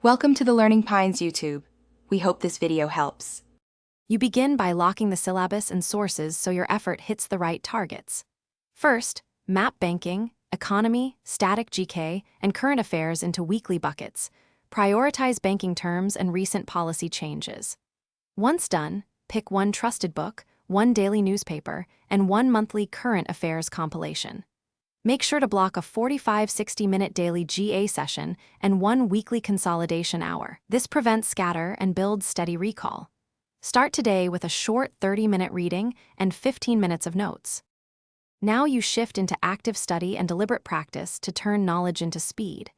Welcome to the Learning Pines YouTube. We hope this video helps. You begin by locking the syllabus and sources so your effort hits the right targets. First, map banking, economy, static GK, and current affairs into weekly buckets. Prioritize banking terms and recent policy changes. Once done, pick one trusted book, one daily newspaper, and one monthly current affairs compilation. Make sure to block a 45-60-minute daily GA session and one weekly consolidation hour. This prevents scatter and builds steady recall. Start today with a short 30-minute reading and 15 minutes of notes. Now you shift into active study and deliberate practice to turn knowledge into speed.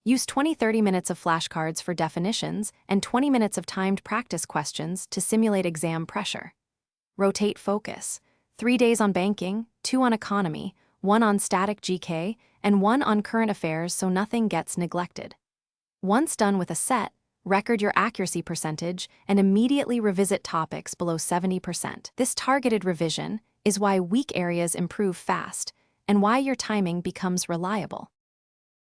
Use 20-30 minutes of flashcards for definitions and 20 minutes of timed practice questions to simulate exam pressure. Rotate focus. 3 days on banking, 2 on economy, 1 on static GK, and 1 on current affairs so nothing gets neglected. Once done with a set, record your accuracy percentage and immediately revisit topics below 70%. This targeted revision is why weak areas improve fast and why your timing becomes reliable.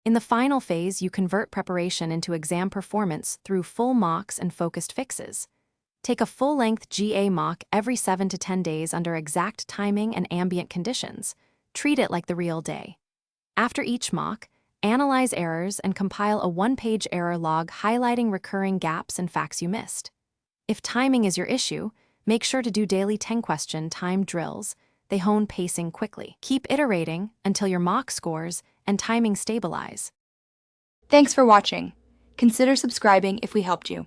In the final phase, you convert preparation into exam performance through full mocks and focused fixes. Take a full-length GA mock every 7 to 10 days under exact timing and ambient conditions. Treat it like the real day. After each mock, analyze errors and compile a 1-page error log highlighting recurring gaps and facts you missed. If timing is your issue, make sure to do daily 10-question timed drills. They hone pacing quickly. Keep iterating until your mock scores and timing stabilize. Thanks for watching. Consider subscribing if we helped you.